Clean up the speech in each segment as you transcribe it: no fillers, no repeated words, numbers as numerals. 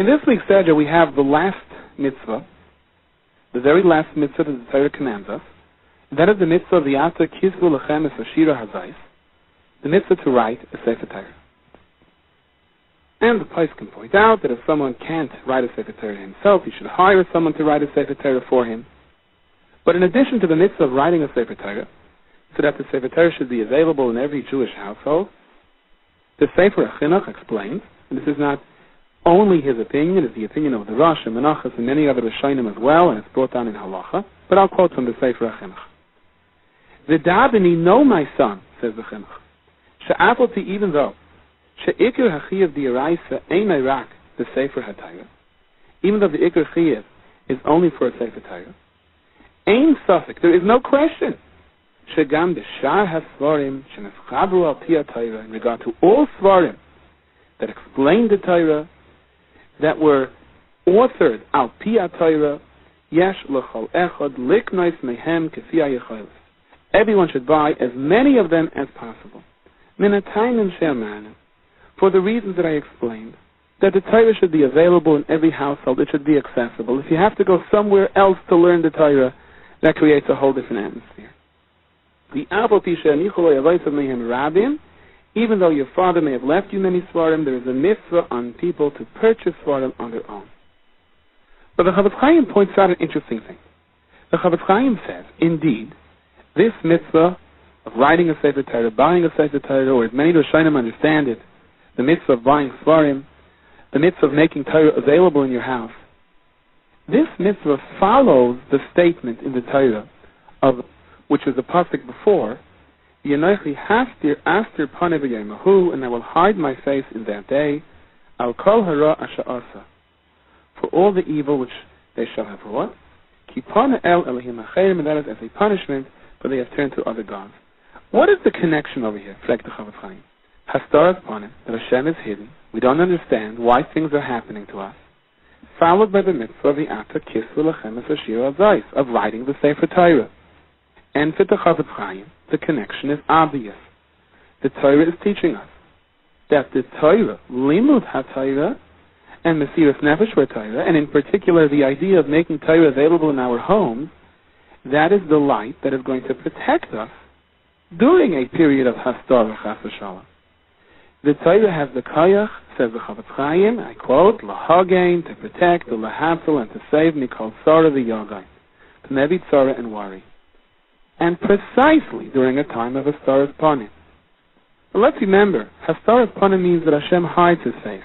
In this week's Seder, we have the last mitzvah, the very last mitzvah that the Torah commands us. That is the mitzvah of the Ata Kisvu Lechem Es Ashira Hazais, the mitzvah to write a Sefer Torah. And the place can point out that if someone can't write a Sefer Torah himself, he should hire someone to write a Sefer Torah for him. But in addition to the mitzvah of writing a Sefer Torah, so that the Sefer Torah should be available in every Jewish household, the Sefer Chinuch explains, and this is not only his opinion, it's the opinion of the Rosh and Menachos and many other Rishonim as well, and it's brought down in Halacha, but I'll quote from the Sefer Chinuch. V'dabini, know my son, says the Chinuch, she'afoti, even though she'ikir hachiyav di'iraisa ein rak the Sefer HaTorah, even though the ikir chiyav is only for a Sefer Torah, ein safek, there is no question, shegam b'shar ha-svarim she'neschabru al pi ha-Torah, in regard to all svarim that explain the Torah, that were authored al pi ha-Torah, yesh l'chol echad liknois mehem kefi ha-yecholos. Everyone should buy as many of them as possible. Minatayim she'amanim, for the reasons that I explained, that the Torah should be available in every household, it should be accessible. If you have to go somewhere else to learn the Torah, that creates a whole different atmosphere. The even though your father may have left you many svarim, there is a mitzvah on people to purchase svarim on their own. But the Chavetz Chaim points out an interesting thing. The Chavetz Chaim says, indeed, this mitzvah of writing a Sefer Torah, buying a Sefer Torah, or as many Rishonim understand it, the mitzvah of buying svarim, the mitzvah of making Torah available in your house, this mitzvah follows the statement in the Torah, which was the pasuk before, Yenochi hastir astir panei b'yom, and I will hide my face in that day, al kol hara asher asa, for all the evil which they shall have wrought, ki panei el Elohim acherim, and that is as a punishment, for they have turned to other gods. What is the connection over here? Fragt the Chavetz Chaim. Hastaras panim, that Hashem is hidden, we don't understand why things are happening to us, followed by the mitzvah of the Ata Kisvu Lechem Es Ashira Hazais, of writing the Sefer Torah. And for the Chavetz Chaim, the connection is obvious. The Torah is teaching us that the Torah, Limud HaTorah, and Mesiras Nefesh Torah, and in particular the idea of making Torah available in our homes, that is the light that is going to protect us during a period of Hastar Chas v'Shalom. The Torah has the Koyach, says the Chavetz Chaim, I quote, Lahagein, to protect, the Lahatzal, and to save Mikol Tzara v'Yogai, from every tzara and worry. And precisely during a time of Hastaras Panim. But let's remember, Hastaras Panim means that Hashem hides his face.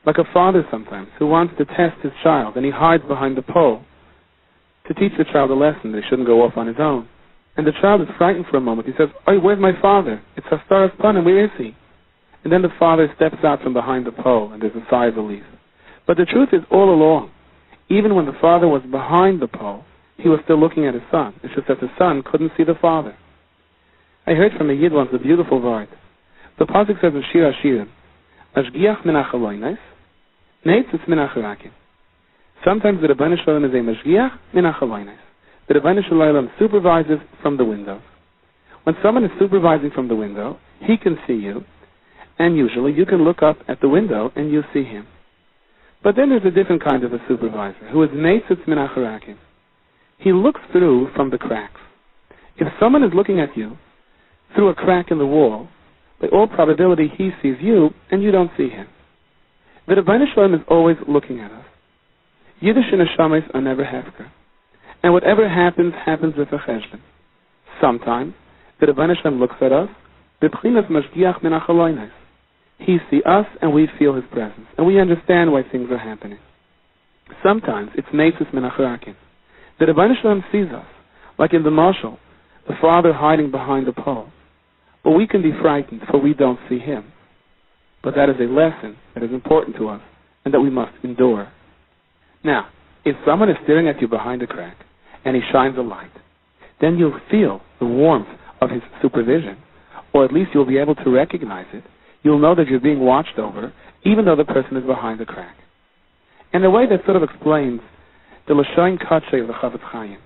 Like a father sometimes, who wants to test his child, and he hides behind the pole to teach the child a lesson that he shouldn't go off on his own. And the child is frightened for a moment. He says, "Oh, where's my father? It's Hastaras Panim, where is he?" And then the father steps out from behind the pole, and there's a sigh of relief. But the truth is, all along, even when the father was behind the pole, he was still looking at his son. It's just that the son couldn't see the father. I heard from a Yid once a beautiful word. The pasuk says in Shir HaShirim, Mashgiach min ha'chalonos, neitzitz min ha'charakim. Sometimes the Rebbeinu Shalom is a Mashgiach min ha'chalonos. The Rebbeinu Shalom supervises from the window. When someone is supervising from the window, he can see you, and usually you can look up at the window and you see him. But then there's a different kind of a supervisor, who is neitzitz min ha'charakim. He looks through from the cracks. If someone is looking at you through a crack in the wall, by all probability he sees you and you don't see him. The Rebbeinu Shalom is always looking at us. Yiddish neshamas are never hefker. And whatever happens, happens with a cheshbon. Sometimes the Rebbeinu Shalom looks at us, b'pchinas mashgiach min ha'chalonos. He sees us and we feel his presence. And we understand why things are happening. Sometimes it's neitzitz min ha'charakim. The Rebbeinu Shalom sees us, like in the mashal, the father hiding behind the pole. But we can be frightened, for we don't see him. But that is a lesson that is important to us, and that we must endure. Now, if someone is staring at you behind a crack, and he shines a light, then you'll feel the warmth of his supervision, or at least you'll be able to recognize it. You'll know that you're being watched over, even though the person is behind the crack. And the way that sort of explains the Lashon Katshe of the Chavetz Chaim,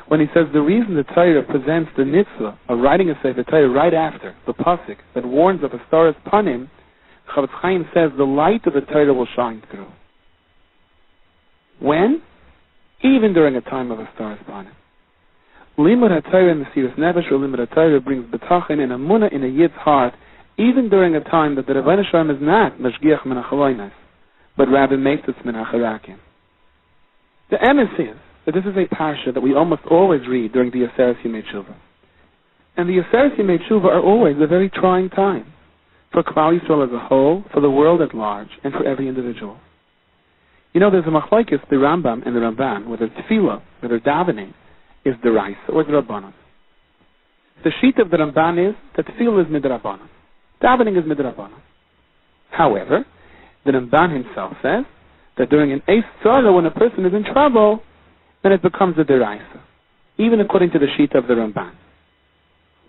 when he says the reason the Torah presents the mitzvah of writing a Sefer Torah right after the pasuk that warns of Hastaras Panim, Chavetz Chaim says the light of the Torah will shine through. When? Even during a time of a star's bana. Limud HaTorah and Mesiras Nefesh or Limud HaTorah brings betachin and amunah in a yid's heart, even during a time that the Rebbeinu Shalom is not mashgiach min hachalonos, but rather meitzitz min hacharakim. The emes is that this is a parsha that we almost always read during the Aseres Yemei Tshuva. And the Aseres Yemei Tshuva are always a very trying time for Klal Yisrael as a whole, for the world at large, and for every individual. You know, there's a machlokes, the Rambam and the Ramban, whether tefillah, whether davening, is deraisa or drabanan. The sheet of the Ramban is that tefillah is midrabanan. Davening is midrabanan. However, the Ramban himself says that during an eis tzara, when a person is in trouble, then it becomes a deraisa, even according to the sheet of the Ramban.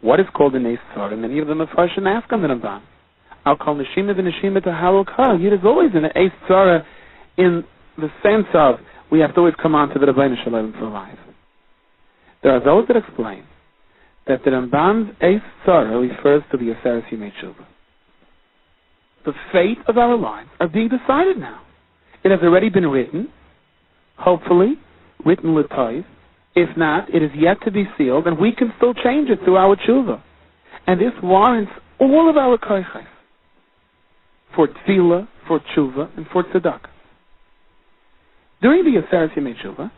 What is called an eis tzara? Many of the Mefarshim ask on the Ramban. I'll call neshima v'neshima to halal kal. Yid is always in an eis tzara in the sense of we have to always come on to the Rebbeinu Shalom for life. There are those that explain that the Ramban's eis tzara refers to the Aseres Yemei Tshuva. The fate of our lives are being decided now. It has already been written, hopefully, written l'toiv. If not, it is yet to be sealed, and we can still change it through our tshuva. And this warrants all of our koiches for tefillah, for tshuva, and for tzedakah. During the Aseres Yemei Tshuva,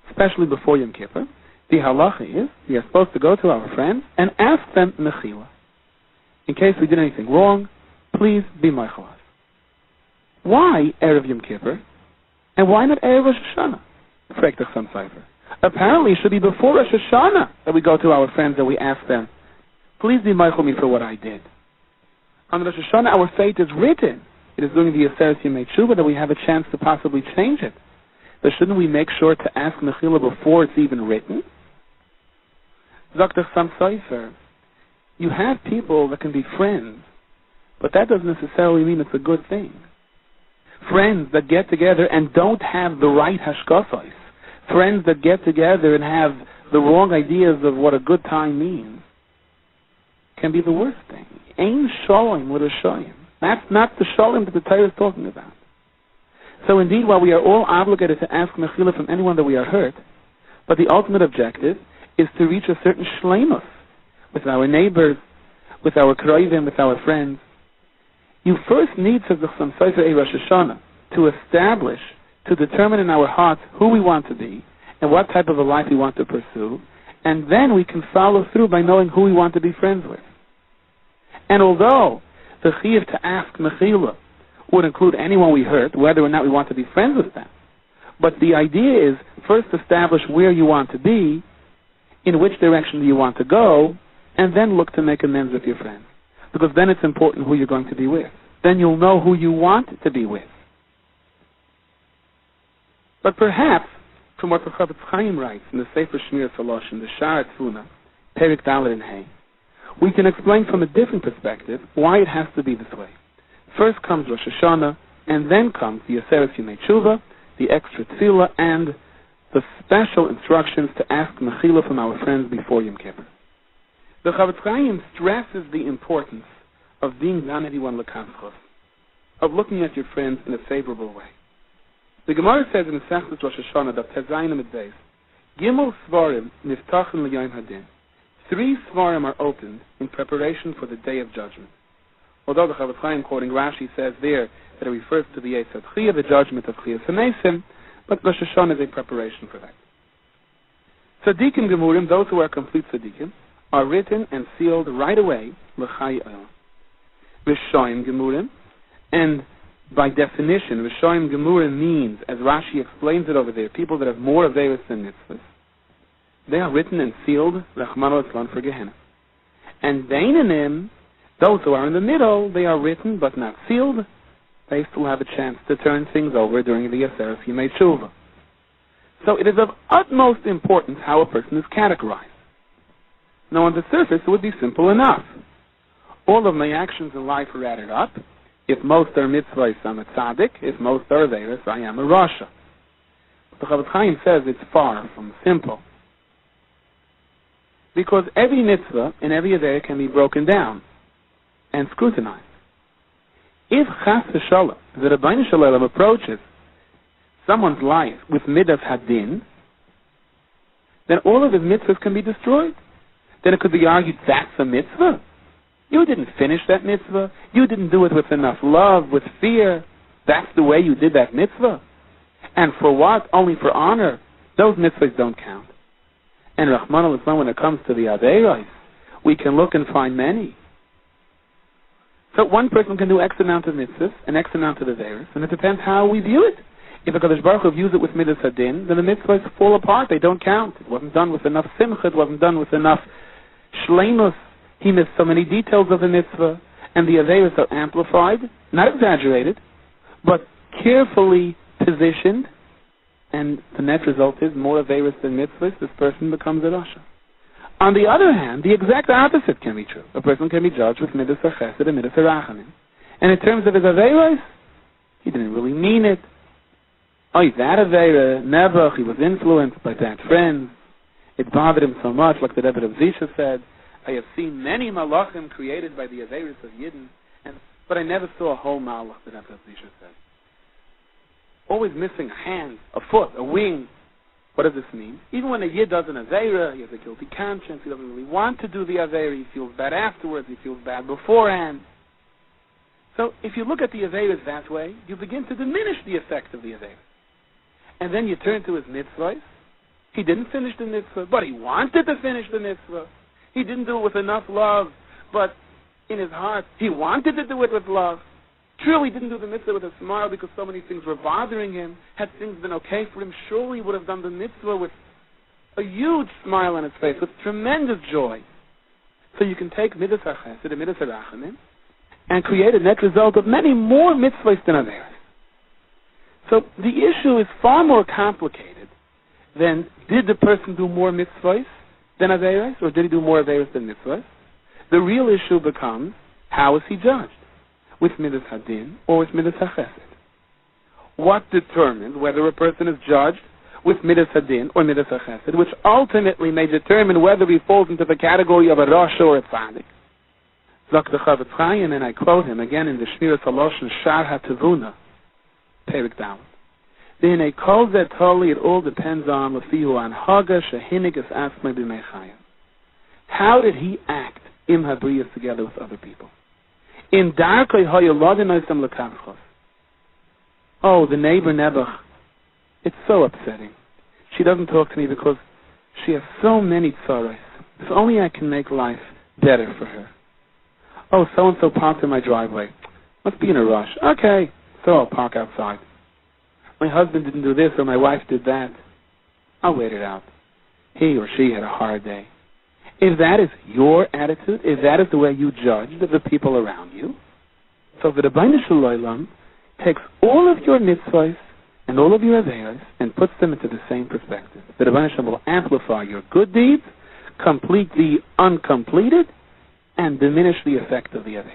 especially before Yom Kippur, the halacha is we are supposed to go to our friends and ask them mechila. In case we did anything wrong, please be meichel us. Why Erev Yom Kippur? And why not Erev Rosh Hashanah? Fragt doch some cipher. Apparently it should be before Rosh Hashanah that we go to our friends and we ask them, please be meichel me for what I did. On Rosh Hashanah our fate is written. It is during the Aseres Yemei Tshuva that we have a chance to possibly change it. But shouldn't we make sure to ask mechila before it's even written? Dr. Sam Seifer, you have people that can be friends, but that doesn't necessarily mean it's a good thing. Friends that get together and don't have the right hashkafos, friends that get together and have the wrong ideas of what a good time means, can be the worst thing. Ein shalom with a shoyim. That's not the shalom that the Torah is talking about. So indeed, while we are all obligated to ask mechila from anyone that we are hurt, but the ultimate objective is to reach a certain shleimus with our neighbors, with our kroivim, with our friends. You first need, says the Chassam Sofer Rosh Hashanah, to establish, to determine in our hearts who we want to be and what type of a life we want to pursue, and then we can follow through by knowing who we want to be friends with. And although the chiyuv to ask mechila would include anyone we hurt, whether or not we want to be friends with them, but the idea is first establish where you want to be, in which direction do you want to go, and then look to make amends with your friends. Because then it's important who you're going to be with. Then you'll know who you want to be with. But perhaps, from what the Chavetz Chaim writes in the Sefer Shmir Salosh in the Sha'ar Tzuna, Perik Dalet and Hey, we can explain from a different perspective why it has to be this way. First comes Rosh Hashanah, and then comes the Aseres Yemei Tshuva, the extra tefillah, and the special instructions to ask mechila from our friends before Yom Kippur. The Chavetz Chaim stresses the importance of being Zanediwan L'Kanchos, of looking at your friends in a favorable way. The Gemara says in Masechtas Rosh Hashanah that Tezayin Amid Beis, Gimel Svarim Niftachin L'Yom Hadin. 3 Svarim are opened in preparation for the Day of Judgment. Although the Chavetz Chaim, quoting Rashi, says there that it refers to the Yesod Chiyah, the judgment of Chiyas HaMeisim, but Rosh Hashanah is a preparation for that. Tzadikim Gemurim, those who are complete tzadikim, are written and sealed right away, L'chai Olam. Rishoyim Gemurim, and by definition, Rishoyim Gemurim means, as Rashi explains it over there, people that have more averos than mitzvahs. They are written and sealed, Rachmano Litzlan, for Gehenna. And Beinanim, those who are in the middle, they are written but not sealed. They still have a chance to turn things over during the Aseres Yemei Tshuva. So it is of utmost importance how a person is categorized. Now on the surface it would be simple enough. All of my actions in life are added up. If most are mitzvahs, I'm a tzaddik. If most are averos, I am a rasha. But the Chavetz Chaim says it's far from simple. Because every mitzvah and every avera can be broken down and scrutinized. If chas v'shalom, the Rebbeinu Shalom approaches someone's life with midas hadin, then all of his mitzvahs can be destroyed. Then it could be argued that's a mitzvah. You didn't finish that mitzvah. You didn't do it with enough love, with fear. That's the way you did that mitzvah. And for what? Only for honor. Those mitzvahs don't count. And Rahman al-Islam, when it comes to the Averos, we can look and find many. So one person can do X amount of mitzvahs and X amount of Averos, and it depends how we view it. If a Kadosh Baruch Hu views it with midas hadin, then the mitzvahs fall apart. They don't count. It wasn't done with enough simcha. It wasn't done with enough shleimus. He missed so many details of the mitzvah, and the Averos are amplified, not exaggerated, but carefully positioned, and the net result is more Averos than mitzvahs. This person becomes a rasha. On the other hand, the exact opposite can be true. A person can be judged with midas chesed and midas rachamim, and in terms of his Averos, he didn't really mean it. Oh, that Aveira, never, he was influenced by bad friends. It bothered him so much, like the Rebbe of Zisha said, I have seen many malachim created by the Aveiras of Yidden, but I never saw a whole malach, the Rebbe of Zisha said. Always missing a hand, a foot, a wing. What does this mean? Even when a Yid does an Aveira, he has a guilty conscience, he doesn't really want to do the Aveira, he feels bad afterwards, he feels bad beforehand. So if you look at the Aveiras that way, you begin to diminish the effect of the Aveira. And then you turn to his mitzvahs. He didn't finish the mitzvah, but he wanted to finish the mitzvah. He didn't do it with enough love, but in his heart, he wanted to do it with love. Truly didn't do the mitzvah with a smile because so many things were bothering him. Had things been okay for him, surely he would have done the mitzvah with a huge smile on his face, with tremendous joy. So you can take midas hachesed and midas harachamim and create a net result of many more mitzvahs than Averos. So the issue is far more complicated than did the person do more mitzvahs than Averos, or did he do more Averos than mitzvahs? The real issue becomes, how is he judged? With midas hadin or with midas hachesed? What determines whether a person is judged with midas hadin or midas hachesed, which ultimately may determine whether he falls into the category of a rasha or a tzaddik? Zok the Chavetz Chaim, and I quote him again in the Shmiras Haloshen Shar HaTevuna, Perik Down. Then a kol zeh toli, it all depends on lefihu anhaga shehinig es asmei b'mei chayim. How did he act im habriyas together with other people? In darkei hayolodin oisam lekavchos. Oh, the neighbor Nebuch, it's so upsetting. She doesn't talk to me because she has so many tzaros. If only I can make life better for her. Oh, so-and-so parked in my driveway. Must be in a rush. Okay, so I'll park outside. My husband didn't do this or my wife did that. I'll wait it out. He or she had a hard day. If that is your attitude, if that is the way you judge the people around you, so the Rebbeinu Shalom takes all of your mitzvahs and all of your averos and puts them into the same perspective. The Rebbeinu Shalom will amplify your good deeds, complete the uncompleted, and diminish the effect of the averos.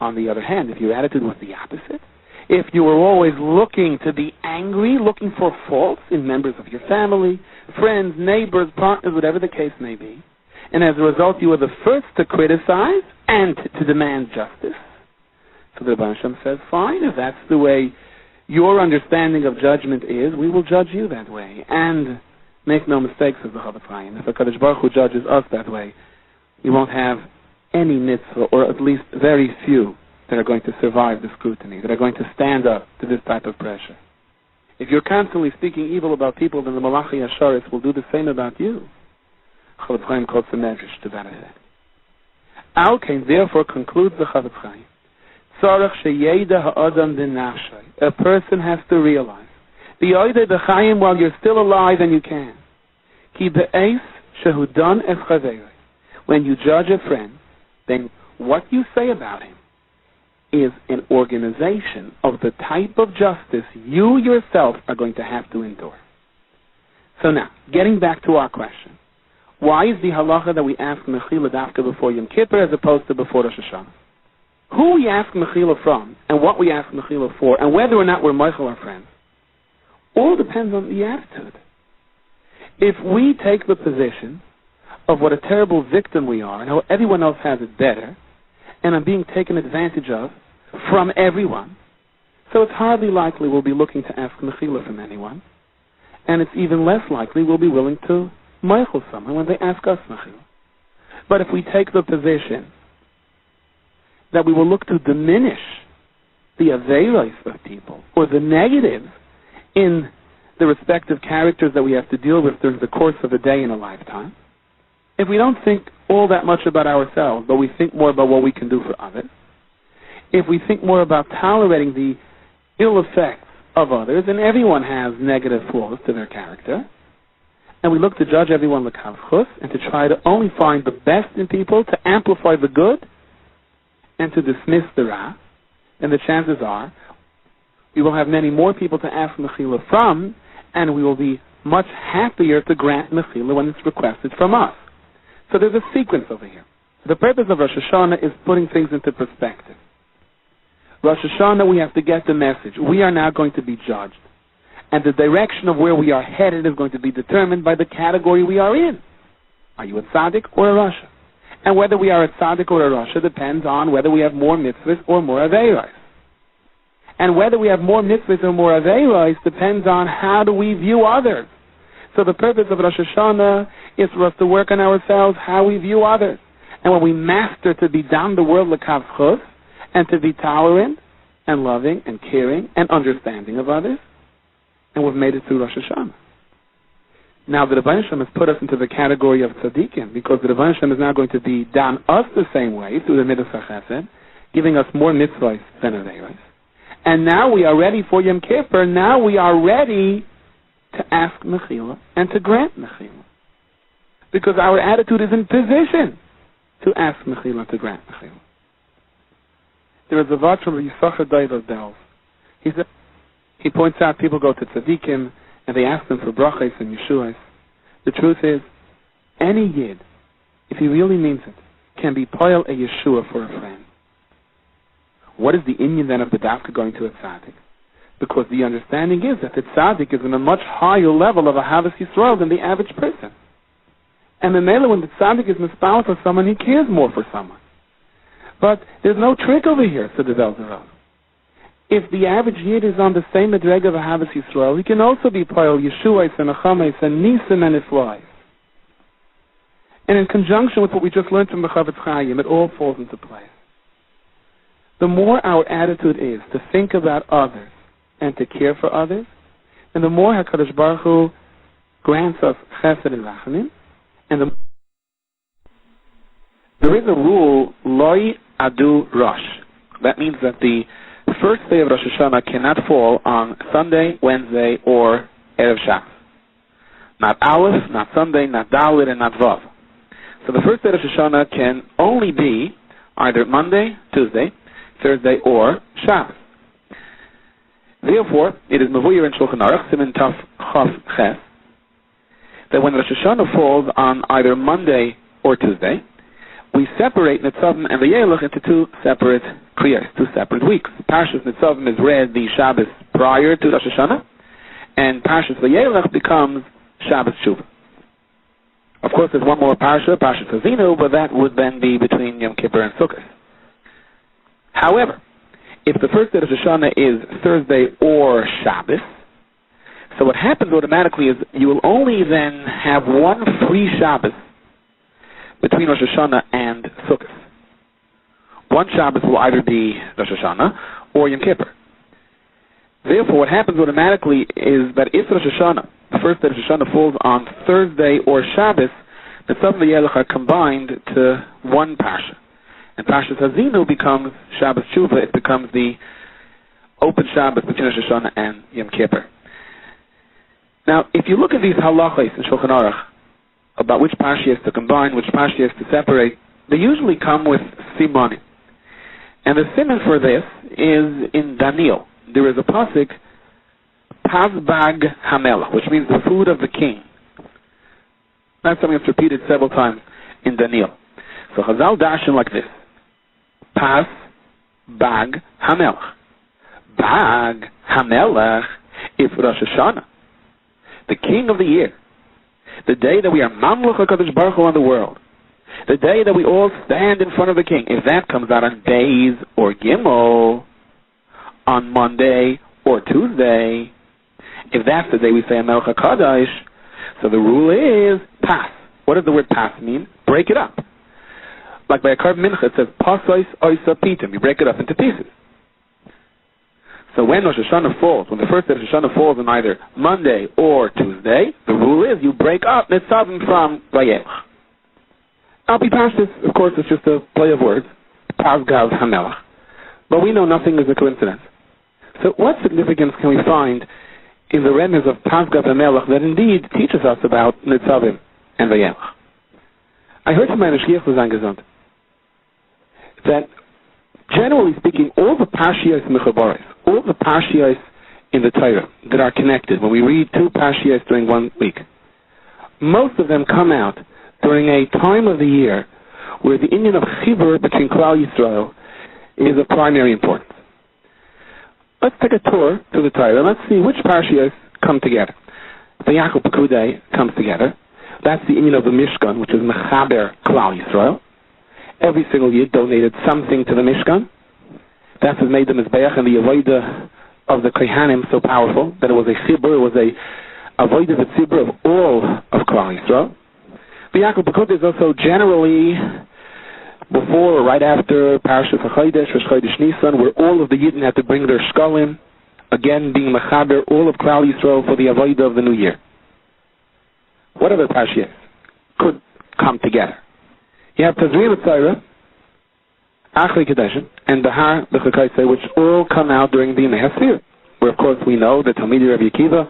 On the other hand, if your attitude was the opposite, if you were always looking to be angry, looking for faults in members of your family, friends, neighbors, partners, whatever the case may be, and as a result you were the first to criticize and to demand justice, so the Rebbeinu Shalom says, fine, if that's the way your understanding of judgment is, we will judge you that way. And make no mistakes, says the Chavetz Chaim, if a Kadosh Baruch Hu judges us that way, you won't have any mitzvah, or at least very few, that are going to survive the scrutiny, that are going to stand up to this type of pressure. If you're constantly speaking evil about people, then the Malachi Yasharis will do the same about you. Chavetz Chaim quotes the Medrash to that effect. Al Kain therefore concludes the Chavetz Chaim, Tzarech sheyeda ha'adam b'nafshay. A person has to realize, b'yoyde b'chayim, while you're still alive and you can, ki be'eis shehudan es chaverei. When you judge a friend, then what you say about him is an organization of the type of justice you yourself are going to have to endure. So now, getting back to our question, why is the halacha that we ask mechila dafka before Yom Kippur as opposed to before Rosh Hashanah? Who we ask mechila from, and what we ask mechila for, and whether or not we're meichel our friends, all depends on the attitude. If we take the position of what a terrible victim we are, and how everyone else has it better, and I'm being taken advantage of from everyone, So it's hardly likely we'll be looking to ask mechila from anyone, and it's even less likely we'll be willing to meichel someone when they ask us mechila. But if we take the position that we will look to diminish the aveiros of people, or the negatives in the respective characters that we have to deal with during the course of a day and a lifetime, if we don't think all that much about ourselves, but we think more about what we can do for others, if we think more about tolerating the ill effects of others, and everyone has negative flaws to their character, and we look to judge everyone l'kav chus, and to try to only find the best in people, to amplify the good, and to dismiss the ra, then the chances are we will have many more people to ask mechila from, and we will be much happier to grant mechila when it's requested from us. So there's a sequence over here. The purpose of Rosh Hashanah is putting things into perspective. Rosh Hashanah, we have to get the message. We are now going to be judged. And the direction of where we are headed is going to be determined by the category we are in. Are you a tzaddik or a rasha? And whether we are a tzaddik or a rasha depends on whether we have more mitzvahs or more aveiros. And whether we have more mitzvahs or more aveiros depends on how do we view others. So the purpose of Rosh Hashanah is for us to work on ourselves, how we view others. And when we master to be down the world l'kav chus, and to be tolerant and loving and caring and understanding of others, and we've made it through Rosh Hashanah. Now the Rebbeinu Shem has put us into the category of tzaddikim, because the Rebbeinu Shem is now going to be down us the same way through the midas hachesed, giving us more mitzvahs than aveiros. And now we are ready for Yom Kippur. Now we are ready to ask mechila and to grant mechila, because our attitude is in position to ask mechila and to grant mechila. There is a vart from Yisachar David Delv. He points out people go to tzaddikim and they ask them for brachos and yeshuas. The truth is, any yid, if he really means it, can be poil a yeshua for a friend. What is the inyan then of the dafka going to a tzaddik? Because the understanding is that the tzaddik is in a much higher level of ahavas Yisrael than the average person. And the mele, when the tzaddik is mispal for someone, he cares more for someone. But there's no trick over here, said the Velzerov. If the average yid is on the same madrega of ahavas Yisrael, he can also be poil yeshuas and achames and nisim and iflais. And in conjunction with what we just learned from the Chavetz Chaim, it all falls into place. The more our attitude is to think about others and to care for others, and the more HaKadosh Baruch Hu grants us chesed and rachamim, and there is a rule, loi adu rosh. That means that the first day of Rosh Hashanah cannot fall on Sunday, Wednesday, or Erev Shabbos. Not Aleph, not Sunday, not Dalet, and not Vav. So the first day of Rosh Hashanah can only be either Monday, Tuesday, Thursday, or Shabbos. Therefore, it is Mevuyer in Shulchan Aruch, Siman Taf Chaf Ches, that when Rosh Hashanah falls on either Monday or Tuesday, we separate Nitzavim and Vayeilech into two separate kriyas, two separate weeks. Parshas Nitzavim is read the Shabbos prior to Rosh Hashanah, and Parshas Vayeilech becomes Shabbos Shuvah. Of course, there's one more Parsha, Parshas Hazinu, but that would then be between Yom Kippur and Sukkot. However, if the first day of Rosh Hashanah is Thursday or Shabbos, so what happens automatically is you will only then have one free Shabbos between Rosh Hashanah and Sukkot. One Shabbos will either be Rosh Hashanah or Yom Kippur. Therefore, what happens automatically is that if Rosh Hashanah, the first day of Rosh Hashanah falls on Thursday or Shabbos, the Nitzavim and Vayeilech are combined to one Parsha. And Parshas Hazinu becomes Shabbos Shuvah. It becomes the open Shabbos between Rosh Hashanah and Yom Kippur. Now, if you look at these halachos in Shulchan Aruch about which Parsha is to combine, which Parsha is to separate, they usually come with simanim. And the siman for this is in Daniel. There is a pasuk, Pazbag Hamela, which means the food of the king. That's something that's repeated several times in Daniel. So Chazal dashin like this: Pas Bag Hamelach. Bag Hamelach is Rosh Hashanah, the king of the year, the day that we are Mamluch HaKadosh Baruch Hu on the world, the day that we all stand in front of the king. If that comes out on days or Gimel, on Monday or Tuesday, if that's the day we say Melech HaKadosh, so the rule is pas. What does the word pas mean? Break it up. Like by a Karb Mincha, it says pasois oisa pitim. You break it up into pieces. So when Rosh Hashanah falls, when the first day of Rosh Hashanah falls on either Monday or Tuesday, the rule is you break up Nitzavim from vayeilech. Al pi pashtus, of course, it's just a play of words. Pasgav HaMelech. But we know nothing is a coincidence. So what significance can we find in the remnants of Pasgav HaMelech that indeed teaches us about Nitzavim and vayeilech? I heard from my Shliach Zangezant that generally speaking, all the Parshiyos Mechabaris, all the Parshiyos in the Torah that are connected, when we read 2 Parshiyos during 1 week, most of them come out during a time of the year where the union of Chibur between Klal Yisrael is of primary importance. Let's take a tour through the Torah and let's see which Parshiyos come together. The Yaakov Pekudei comes together. That's the union of the Mishkan, which is Mechaber Klal Yisrael. Every single year donated something to the Mishkan. That has made the Mizbeach and the Avodah of the Kohanim so powerful that it was a Chibur, it was a Avodah V'Tzibur of all of Klal Yisrael. The Yaakov Pekudei is also generally before or right after Parashat HaChodesh, Rosh Chodesh Nisan, where all of the Yidden had to bring their shkalim, again being Mechaber, all of Klal Yisrael for the Avodah of the New Year. What other Parshiyos could come together? You have Tazria Mitzayra, Achrei Kedeshim, and Behar B'Chakaisei, which all come out during the Yemei HaSfir, where of course we know that Talmidei Rabbi Akiva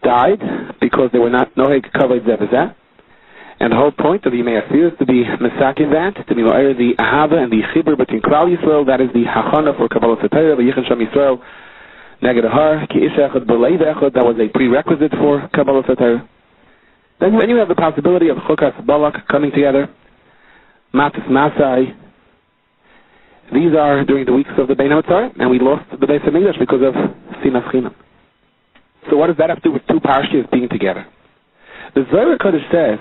died because they were not Noheg Kavod Zeh B'Zeh, and the whole point of the Yemei HaSfir is to be Mesakin that, to be Ma'ir the Ahava and the Chibur between Klal Yisrael, that is the Hachana for Kabbalah Satayra, V'Yichen Sham Yisrael, Neged Ahar, Ki Ish Echad B'Lei Echad, that was a prerequisite for Kabbalah Satayra. Then you have the possibility of Chukas Balak coming together, Matis Masai. These are during the weeks of the Bein HaMatzar, and we lost the Beis HaMikdash because of Sinas Chinam. So what does that have to do with 2 Parshiyos being together? The Zohar Kodesh says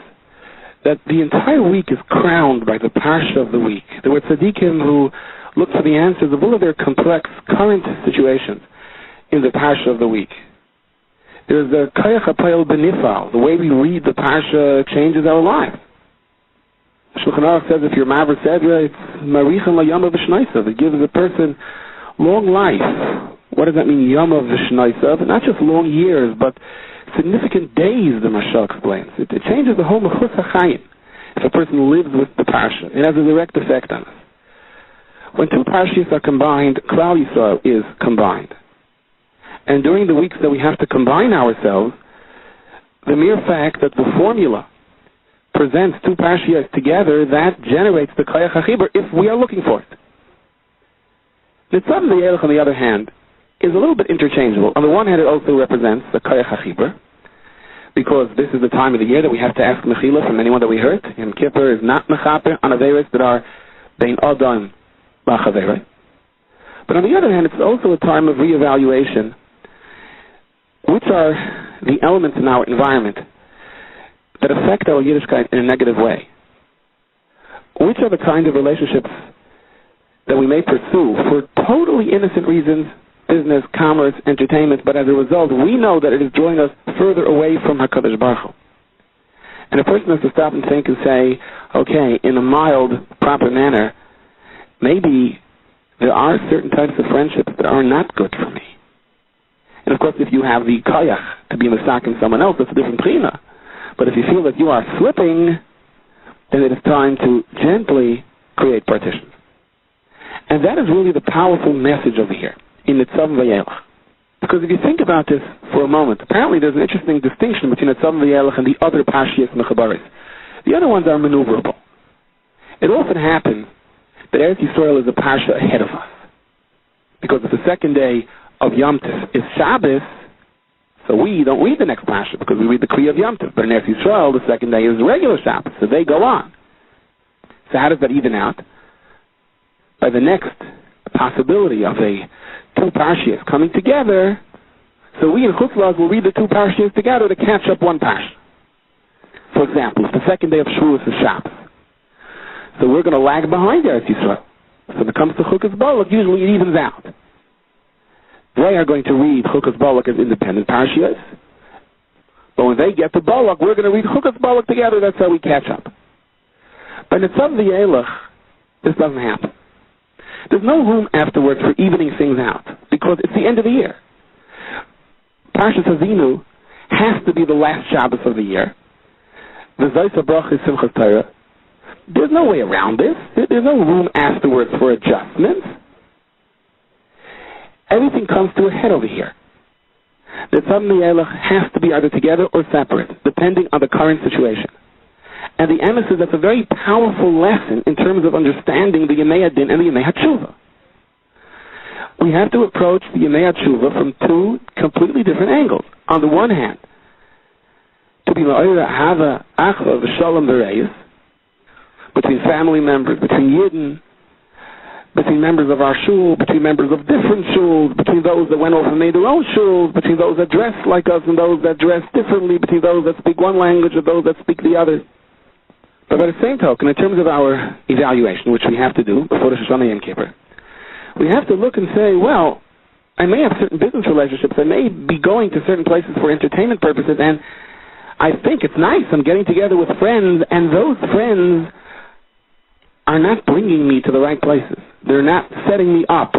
that the entire week is crowned by the Parsha of the week. There were tzaddikim who looked for the answers of all of their complex current situations in the Parsha of the week. There's the Kayach HaPayel Benifal. The way we read the Parsha changes our lives. Shulchan Aruch says if you're Maver Sedra, it's Marichan LaYama V'Shnaisav. It gives a person long life. What does that mean, Yama V'Shnaisav? Not just long years, but significant days, the Mashal explains. It changes the whole Mechus HaChayim. If a person lives with the Parsha, it has a direct effect on us. When 2 Parshas are combined, Klal Yisrael is combined. And during the weeks that we have to combine ourselves, the mere fact that the formula presents 2 Parshiyos together, that generates the Kayach HaChibur if we are looking for it. Nitzavim Vayeilech, on the other hand, is a little bit interchangeable. On the one hand, it also represents the Kayach HaChibur, because this is the time of the year that we have to ask Mechila from anyone that we hurt. Yom Kippur is not Mechaper on Averos that are Bein Adam B'Chaverei. But on the other hand, it's also a time of reevaluation. Which are the elements in our environment that affect our Yiddishkeit in a negative way? Which are the kind of relationships that we may pursue for totally innocent reasons, business, commerce, entertainment, but as a result, we know that it is drawing us further away from HaKadosh Baruch Hu. And a person has to stop and think and say, okay, in a mild, proper manner, maybe there are certain types of friendships that are not good for me. And of course, if you have the kayach to be masaking someone else, that's a different prina. But if you feel that you are slipping, then it is time to gently create partitions. And that is really the powerful message over here in Nitzavim Vayeilech. Because if you think about this for a moment, apparently there's an interesting distinction between Nitzavim Vayeilech and the other Parshiyos Mechabaris. The other ones are maneuverable. It often happens that Eretz Yisrael is a parsha ahead of us. Because if the second day of Yom Tov is Shabbos, so we don't read the next parsha because we read the Kriya of Yom Tov. But in Eretz Yisrael, the second day is regular Shabbos, so they go on. So how does that even out? By the next possibility of 2 parshas coming together, so we in Chutzlaz will read the 2 parshas together to catch up 1 parsha. For example, if the second day of Shavuos is Shabbos, so we're going to lag behind Eretz Yisrael. So when it comes to Chukas Balak, usually it evens out. They are going to read Chukas Balak as independent parashiyos. But when they get to Balak, we're going to read Chukas Balak together. That's how we catch up. By Nitzav vayeilech, this doesn't happen. There's no room afterwards for evening things out, because it's the end of the year. Parshas Hazinu has to be the last Shabbos of the year. V'zayis habrach is Simchas Torah. There's no way around this. There's no room afterwards for adjustments. Everything comes to a head over here. The Tzad vayeilech has to be either together or separate, depending on the current situation. And the emes is that's a very powerful lesson in terms of understanding the Yemei Adin and the Yemei HaTshuva. We have to approach the Yemei HaTshuva from two completely different angles. On the one hand, to be la'oira hava achva v'shalom v'reis, between family members, between Yidden, between members of our shul, between members of different shuls, between those that went off and made their own shuls, between those that dress like us and those that dress differently, between those that speak one language and those that speak the other. But by the same token, in terms of our evaluation, which we have to do before the Rosh Hashanah Yom Kippur, we have to look and say, well, I may have certain business relationships, I may be going to certain places for entertainment purposes, and I think it's nice, I'm getting together with friends, and those friends are not bringing me to the right places. They're not setting me up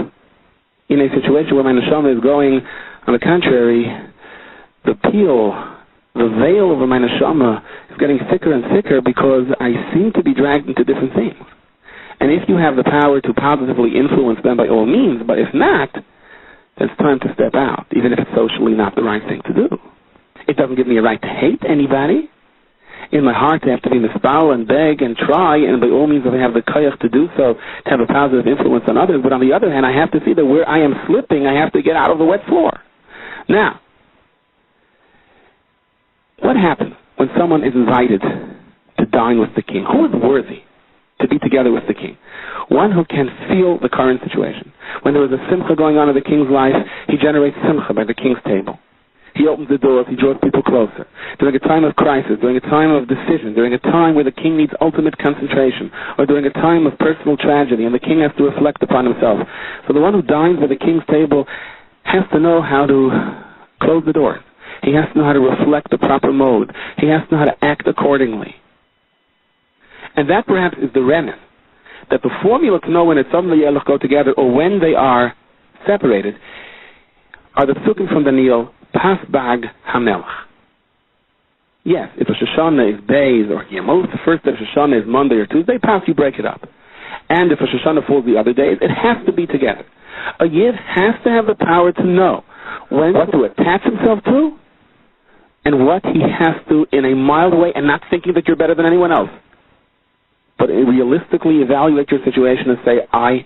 in a situation where my neshama is going. On the contrary, the peel, the veil over my neshama is getting thicker and thicker because I seem to be dragged into different things. And if you have the power to positively influence them, by all means, but if not, it's time to step out, even if it's socially not the right thing to do. It doesn't give me a right to hate anybody. In my heart, I have to be mispal and beg and try, and by all means, if I have the koyach to do so, to have a positive influence on others. But on the other hand, I have to see that where I am slipping, I have to get out of the wet floor. Now, what happens when someone is invited to dine with the king? Who is worthy to be together with the king? One who can feel the current situation. When there is a simcha going on in the king's life, he generates simcha by the king's table. He opens the doors, he draws people closer. During a time of crisis, during a time of decision, during a time where the king needs ultimate concentration, or during a time of personal tragedy, and the king has to reflect upon himself. So the one who dines at the king's table has to know how to close the doors. He has to know how to reflect the proper mode. He has to know how to act accordingly. And that perhaps is the remnant, that the formula to know when it's Tzad vayeilech go together or when they are separated are the psukim from Daniel, Pas Bag HaMelech. Yes, if Rosh Hashanah is Beis or Yemos, the first day of Rosh Hashanah is Monday or Tuesday, Pas, you break it up. And if Rosh Hashanah falls the other days, it has to be together. A Yid has to have the power to know when what to attach himself to and what he has to in a mild way, and not thinking that you're better than anyone else, but realistically evaluate your situation and say, I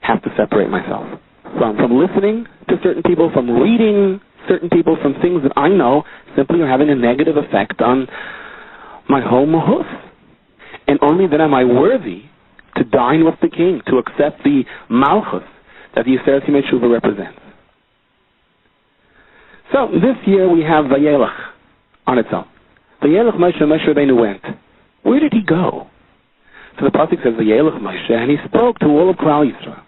have to separate myself from listening to certain people, from reading certain people, from things that I know simply are having a negative effect on my whole mahus. And only then am I worthy to dine with the king, to accept the malchus that the Yisrael Yimei Tshuva represents. So this year we have vayeilech on its own. Vayeilech Moshe Rabbeinu went. Where did he go? So the pasuk says vayeilech Moshe, and he spoke to all of Klal Yisrael.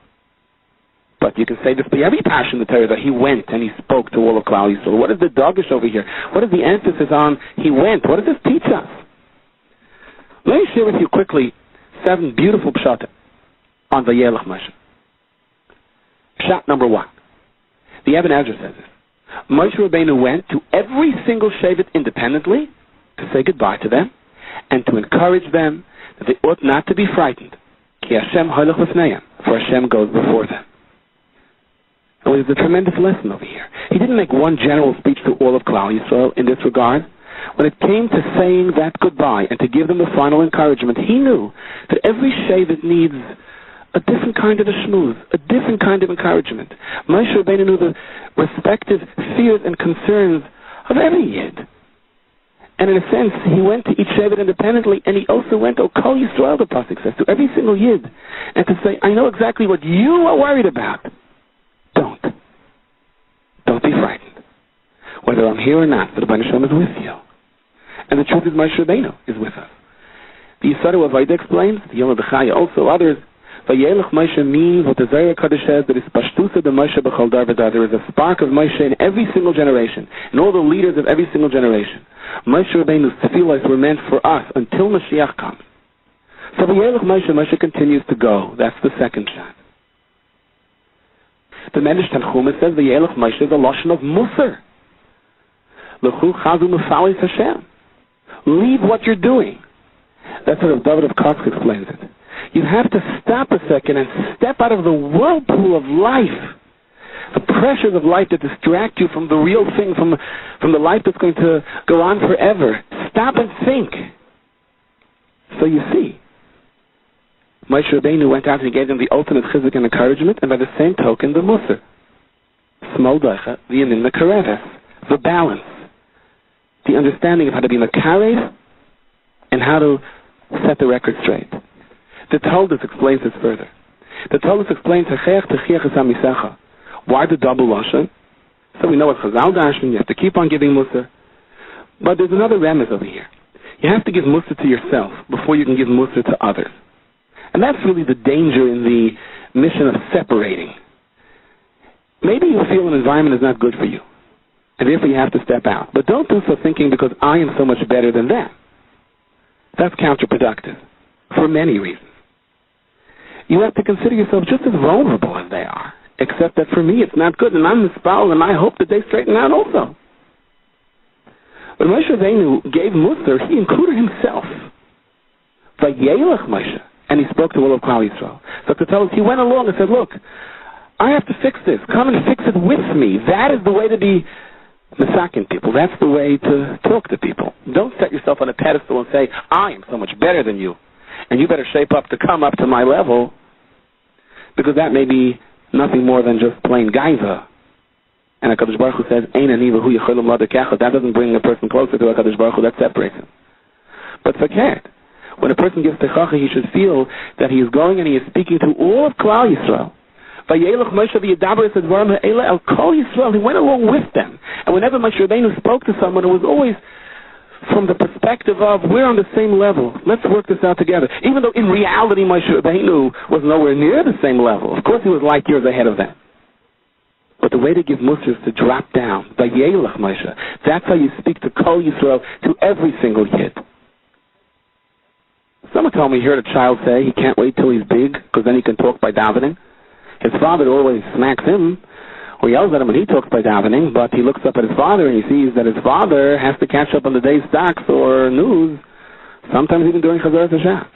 But you can say this by every passion in the Torah, that he went and he spoke to all of Klal Yisrael. What is the dogish over here? What is the emphasis on he went? What does this teach us? Let me share with you quickly 7 beautiful pshatim on vayeilech Moshe. Pshat number 1. The Ibn Ezra says this. Moshe Rabbeinu went to every single shevet independently to say goodbye to them and to encourage them that they ought not to be frightened. Ki Hashem hoilech lefneihem, for Hashem goes before them. And there's a tremendous lesson over here. He didn't make one general speech to all of Klal Yisrael in this regard. When it came to saying that goodbye and to give them the final encouragement, he knew that every shevet needs a different kind of a shmooze, a different kind of encouragement. Moshe Rabbeinu knew the respective fears and concerns of every Yid. And in a sense, he went to each shevet independently, and he also went to Kol Yisrael, the pasuk says, to every single Yid, and to say, I know exactly what you are worried about. Don't be frightened. Whether I'm here or not, the Rebbeinu Shalom is with you. And the truth is, Moshe Rabbeinu is with us. The Yisrael of Vaida explains, the Yom Bechaya, also others, Vayeilech Moshe means what the Zohar Kodesh says, that is Pashtusa de Moshe b'chol dar v'dar. There is a spark of Moshe in every single generation, in all the leaders of every single generation. Moshe Rabbeinu's tefillos were meant for us until Mashiach comes. So Vayeilech Moshe, Moshe continues to go. That's the second shot. The Medrash Tanchuma says Vayeilech Moshe is a lashon of Musar. L'chu chazu mufalis Hashem. Leave what you're doing. That's what David of Kosk explains it. You have to stop a second and step out of the whirlpool of life, the pressures of life that distract you from the real thing, from the life that's going to go on forever. Stop and think. So you see, Moshe Rabbeinu went out and he gave them the ultimate chizuk and encouragement, and by the same token, the musar. Smol doicha, the yamin, the kareves, the balance, the understanding of how to be makarev and how to set the record straight. The Talmud explains this further. The Talmud explains why the double lashon. So we know what Chazal Darshan, you have to keep on giving Musar. But there's another remez over here. You have to give Musar to yourself before you can give Musar to others. And that's really the danger in the mission of separating. Maybe you feel an environment is not good for you, and therefore you have to step out. But don't do so thinking because I am so much better than them. That's counterproductive for many reasons. You have to consider yourself just as vulnerable as they are, except that for me it's not good, and I'm the spouse, and I hope that they straighten out also. When Moshe Rabbeinu gave Musar, he included himself. Vayeilech Moshe, and he spoke to all of Klal Yisrael. So to tell us, he went along and said, look, I have to fix this. Come and fix it with me. That is the way to be misakin people. That's the way to talk to people. Don't set yourself on a pedestal and say, I am so much better than you, and you better shape up to come up to my level, because that may be nothing more than just plain gaiva. And HaKadosh Baruch Hu says, Ein ani v'hu yecholim l'adikecha. That doesn't bring a person closer to HaKadosh Baruch Hu, that separates him. But fakert, when a person gives techacha, he should feel that he is going and he is speaking to all of Klal Yisrael. Vayeilech Moshe v'yedaber es advarim ha'ele el kol Yisrael. He went along with them. And whenever Moshe Rabbeinu spoke to someone, it was always from the perspective of, we're on the same level. Let's work this out together. Even though in reality Moshe Rabbeinu was nowhere near the same level. Of course he was light years ahead of them. But the way to give Musar is to drop down. Vayeilech Moshe. That's how you speak to Kol Yisrael, to every single kid. Someone told me he heard a child say he can't wait till he's big because then he can talk by davening. His father always smacks him or yells at him when he talks by davening, but he looks up at his father and he sees that his father has to catch up on the day's stocks or news, sometimes even during Chazaras HaShatz.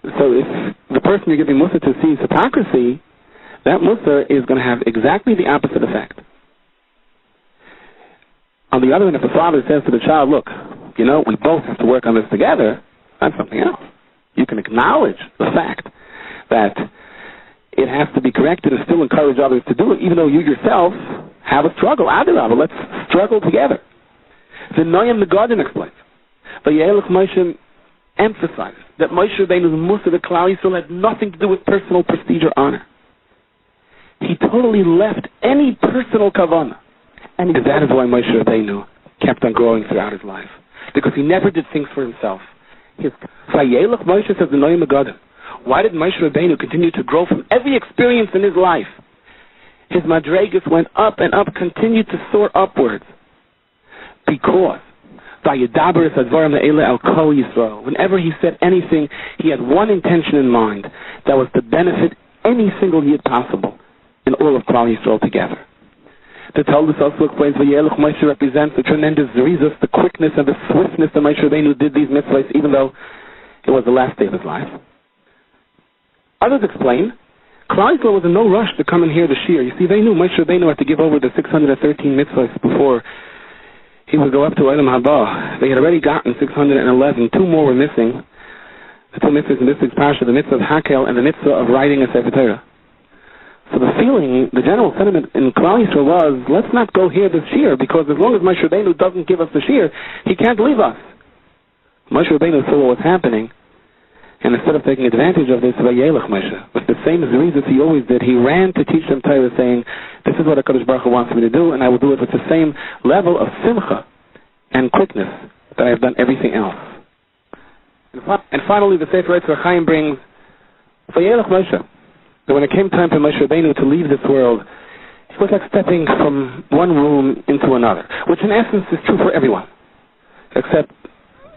So if the person you're giving Musar to sees hypocrisy, that Musar is going to have exactly the opposite effect. On the other hand, if the father says to the child, look, you know, we both have to work on this together, that's something else. You can acknowledge the fact that it has to be corrected and still encourage others to do it, even though you yourself have a struggle. Adirabah, let's struggle together. The Noam Megadim explains. Vayeilech Moshe emphasizes that Moshe Rabbeinu's Musar to Klal Yisrael had nothing to do with personal prestige or honor. He totally left any personal kavanah. And that is why Moshe Rabbeinu kept on growing throughout his life. Because he never did things for himself. Vayeilech Moshe says the Noam Megadim. Why did Moshe Rabbeinu continue to grow from every experience in his life? His madregas went up and up, continued to soar upwards. Because Vayedaber es advarim ha'ele el kol Yisrael. Whenever he said anything, he had one intention in mind. That was to benefit any single yid possible in all of Klal Yisrael together. The Talmud also explains Vayeilech Moshe represents the tremendous zrizos, the quickness and the swiftness that Moshe Rabbeinu did these mitzvahs, even though it was the last day of his life. Others explain, Klal Yisrael was in no rush to come and hear the shir. You see, they knew Moshe Rabbeinu had to give over the 613 mitzvahs before he would go up to Olam Haba. They had already gotten 611. Two more were missing. The two mitzvahs in this week's parsha, the mitzvah of Hakel and the mitzvah of writing a Sefer Torah. So the feeling, the general sentiment in Klal Yisrael was, let's not go hear the shir, because as long as Moshe Rabbeinu doesn't give us the shir, he can't leave us. Moshe Rabbeinu saw what was happening, and instead of taking advantage of this, Vayeilech Moshe, with the same zrizos he always did, he ran to teach them Torah, saying, this is what HaKadosh Baruch Hu wants me to do, and I will do it with the same level of simcha and quickness that I have done everything else. And finally, the Sefer Eitz Chaim brings vayeilech Moshe, that when it came time for Moshe Rabbeinu to leave this world, it was like stepping from one room into another, which in essence is true for everyone, except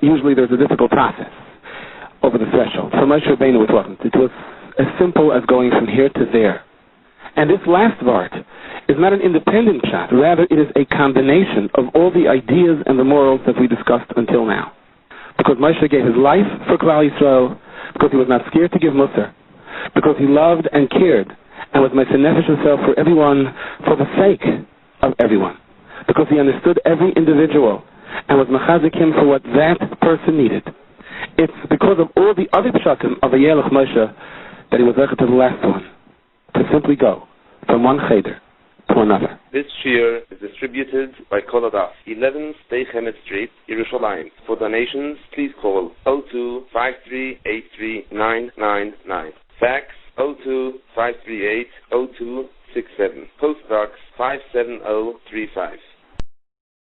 usually there's a difficult process over the threshold. For Moshe Rabbeinu it wasn't. It was as simple as going from here to there. And this last part is not an independent shot, rather it is a combination of all the ideas and the morals that we discussed until now. Because Moshe gave his life for Klal Yisrael, because he was not scared to give Musar, because he loved and cared and was Moshe Nefesh himself for everyone for the sake of everyone, because he understood every individual and was mechazik him for what that person needed. It's because of all the other pshatim of vayeilech Moshe that he was zeichet to the last one, to simply go from one cheder to another. This shiur is distributed by Kol Hadas, 11 Stei Chemet Street, Yerushalayim. For donations, please call 02-5383-999. Fax 02-538-0267. Postbox 57035.